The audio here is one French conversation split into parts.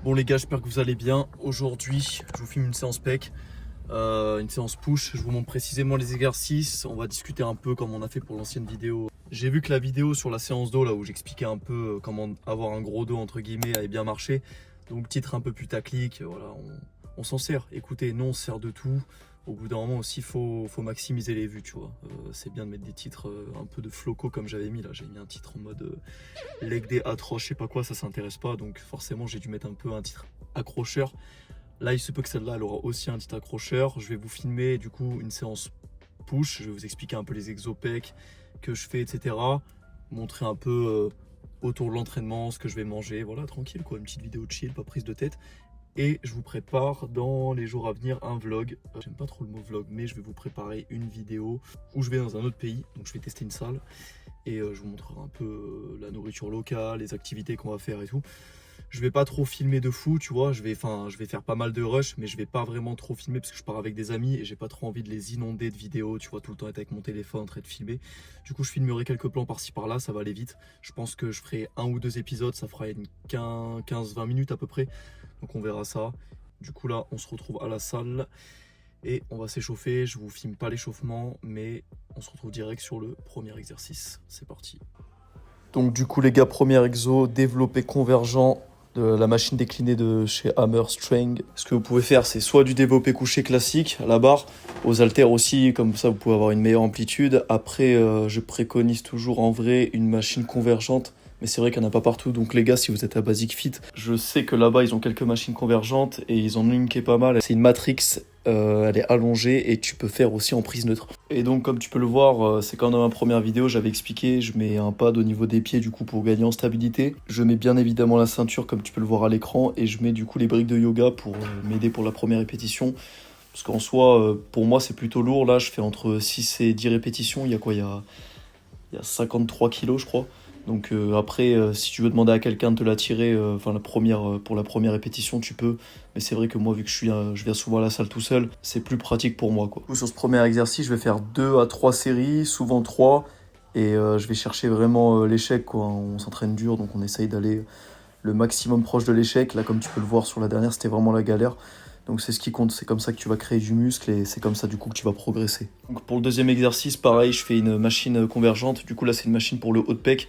Bon les gars, j'espère que vous allez bien. Aujourd'hui, je vous filme une séance pec, une séance push. Je vous montre précisément les exercices. On va discuter un peu comme on a fait pour l'ancienne vidéo. J'ai vu que la vidéo sur la séance dos, là où j'expliquais un peu comment avoir un gros dos entre guillemets, avait bien marché. Donc titre un peu putaclic, voilà, on s'en sert. Écoutez, nous on se sert de tout. Au bout d'un moment aussi, faut maximiser les vues, tu vois. C'est bien de mettre des titres un peu de floco comme j'avais mis là. J'ai mis un titre en mode leg day atroce, je sais pas quoi, ça s'intéresse pas. Donc forcément, j'ai dû mettre un peu un titre accrocheur. Là, il se peut que celle-là, elle aura aussi un titre accrocheur. Je vais vous filmer du coup une séance push. Je vais vous expliquer un peu les exopecs que je fais, etc. Montrer un peu autour de l'entraînement, ce que je vais manger. Voilà, tranquille quoi, une petite vidéo chill, pas prise de tête. Et je vous prépare dans les jours à venir un vlog. J'aime pas trop le mot vlog, mais je vais vous préparer une vidéo où je vais dans un autre pays. Donc je vais tester une salle et je vous montrerai un peu la nourriture locale, les activités qu'on va faire et tout. Je vais pas trop filmer de fou, tu vois. Je vais faire pas mal de rush, mais je vais pas vraiment trop filmer parce que je pars avec des amis et j'ai pas trop envie de les inonder de vidéos, tu vois, tout le temps être avec mon téléphone en train de filmer. Du coup, je filmerai quelques plans par-ci par-là, ça va aller vite. Je pense que je ferai un ou deux épisodes, ça fera une 15-20 minutes à peu près. Donc on verra ça. Du coup là, on se retrouve à la salle et on va s'échauffer. Je vous filme pas l'échauffement, mais on se retrouve direct sur le premier exercice. C'est parti. Donc du coup les gars, premier exo, développé convergent de la machine déclinée de chez Hammer Strength. Ce que vous pouvez faire, c'est soit du développé couché classique à la barre, aux haltères aussi, comme ça vous pouvez avoir une meilleure amplitude. Après, je préconise toujours en vrai une machine convergente. Mais c'est vrai qu'il n'y en a pas partout, donc les gars, si vous êtes à Basic Fit, je sais que là-bas, ils ont quelques machines convergentes et ils en ont une qui est pas mal. C'est une Matrix, elle est allongée et tu peux faire aussi en prise neutre. Et donc, comme tu peux le voir, c'est quand dans ma première vidéo, j'avais expliqué, je mets un pad au niveau des pieds du coup pour gagner en stabilité. Je mets bien évidemment la ceinture comme tu peux le voir à l'écran et je mets du coup les briques de yoga pour m'aider pour la première répétition. Parce qu'en soi, pour moi, c'est plutôt lourd. Là, je fais entre 6 et 10 répétitions. Il y a quoi ? Il y a 53 kilos, je crois. Donc après, si tu veux demander à quelqu'un de te la tirer, pour la première répétition, tu peux. Mais c'est vrai que moi, vu que je viens souvent à la salle tout seul, c'est plus pratique pour moi, quoi. Sur ce premier exercice, je vais faire 2 à 3 séries, souvent 3. Et je vais chercher vraiment l'échec, quoi. On s'entraîne dur, donc on essaye d'aller le maximum proche de l'échec. Là, comme tu peux le voir sur la dernière, c'était vraiment la galère. Donc c'est ce qui compte, c'est comme ça que tu vas créer du muscle et c'est comme ça du coup que tu vas progresser. Donc pour le deuxième exercice, pareil, je fais une machine convergente. Du coup là c'est une machine pour le haut de pec.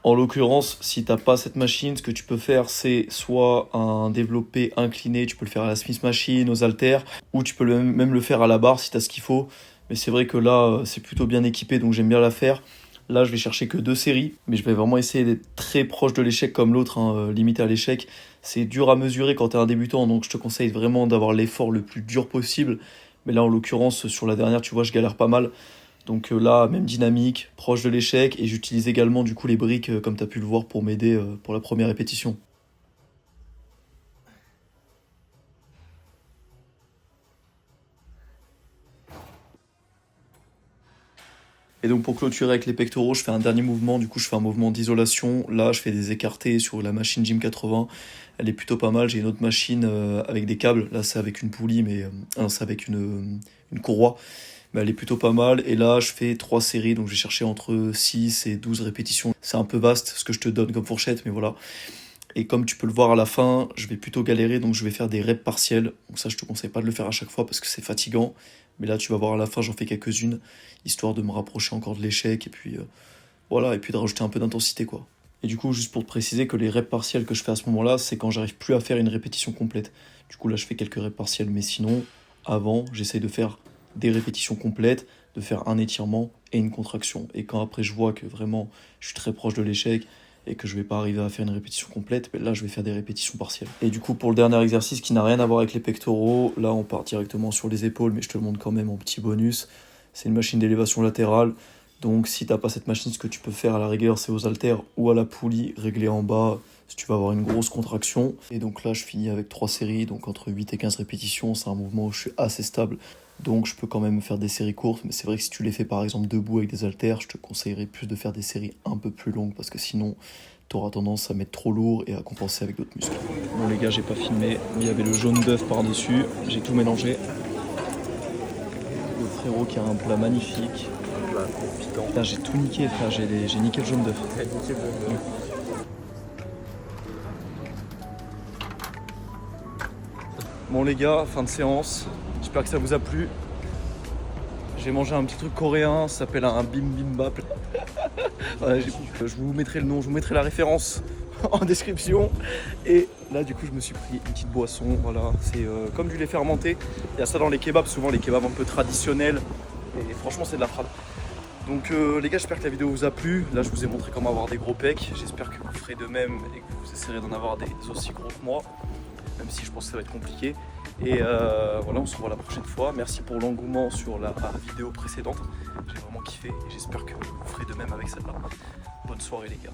En l'occurrence, si t'as pas cette machine, ce que tu peux faire c'est soit un développé incliné, tu peux le faire à la Smith Machine, aux haltères, ou tu peux même le faire à la barre si t'as ce qu'il faut. Mais c'est vrai que là c'est plutôt bien équipé donc j'aime bien la faire. Là, je vais chercher que 2 séries, mais je vais vraiment essayer d'être très proche de l'échec comme l'autre, hein, limité à l'échec. C'est dur à mesurer quand tu es un débutant, donc je te conseille vraiment d'avoir l'effort le plus dur possible. Mais là, en l'occurrence, sur la dernière, tu vois, je galère pas mal. Donc là, même dynamique, proche de l'échec, et j'utilise également du coup les briques, comme tu as pu le voir, pour m'aider pour la première répétition. Et donc pour clôturer avec les pectoraux, je fais un dernier mouvement, du coup je fais un mouvement d'isolation. Là je fais des écartés sur la machine Gym 80, elle est plutôt pas mal. J'ai une autre machine avec des câbles, là c'est avec une poulie, mais c'est avec une courroie, mais elle est plutôt pas mal. Et là je fais 3 séries, donc j'ai cherché entre 6 et 12 répétitions. C'est un peu vaste ce que je te donne comme fourchette, mais voilà. Et comme tu peux le voir à la fin, je vais plutôt galérer, donc je vais faire des reps partiels. Donc ça, je te conseille pas de le faire à chaque fois parce que c'est fatigant. Mais là, tu vas voir à la fin, j'en fais quelques-unes, histoire de me rapprocher encore de l'échec, et puis voilà, et puis de rajouter un peu d'intensité, quoi. Et du coup, juste pour te préciser que les reps partiels que je fais à ce moment-là, c'est quand j'arrive plus à faire une répétition complète. Du coup, là, je fais quelques reps partiels, mais sinon, avant, j'essaye de faire des répétitions complètes, de faire un étirement et une contraction. Et quand après, je vois que vraiment, je suis très proche de l'échec, et que je vais pas arriver à faire une répétition complète, mais là je vais faire des répétitions partielles. Et du coup pour le dernier exercice qui n'a rien à voir avec les pectoraux, là on part directement sur les épaules, mais je te le montre quand même en petit bonus. C'est une machine d'élévation latérale, donc si t'as pas cette machine, ce que tu peux faire à la rigueur c'est aux haltères ou à la poulie réglée en bas, si tu vas avoir une grosse contraction. Et donc là je finis avec 3 séries, donc entre 8 et 15 répétitions, c'est un mouvement où je suis assez stable. Donc je peux quand même faire des séries courtes, mais c'est vrai que si tu les fais par exemple debout avec des haltères, je te conseillerais plus de faire des séries un peu plus longues parce que sinon tu auras tendance à mettre trop lourd et à compenser avec d'autres muscles. Bon les gars, j'ai pas filmé, il y avait le jaune d'œuf par-dessus, j'ai tout mélangé. Le frérot qui a un plat magnifique. Un plat piquant. Putain, j'ai tout niqué frère, j'ai niqué le jaune d'œuf. Bon les gars, fin de séance, j'espère que ça vous a plu. J'ai mangé un petit truc coréen, ça s'appelle un bibimbap. Voilà, je vous mettrai le nom, je vous mettrai la référence en description. Et là du coup je me suis pris une petite boisson, voilà, c'est comme du lait fermenté. Il y a ça dans les kebabs, souvent les kebabs un peu traditionnels. Et franchement c'est de la frappe. Donc les gars, j'espère que la vidéo vous a plu. Là je vous ai montré comment avoir des gros pecs. J'espère que vous ferez de même et que vous essayerez d'en avoir des aussi gros que moi. Même si je pense que ça va être compliqué. Et voilà, on se revoit la prochaine fois. Merci pour l'engouement sur la vidéo précédente. J'ai vraiment kiffé et j'espère que vous ferez de même avec celle-là. Bonne soirée les gars.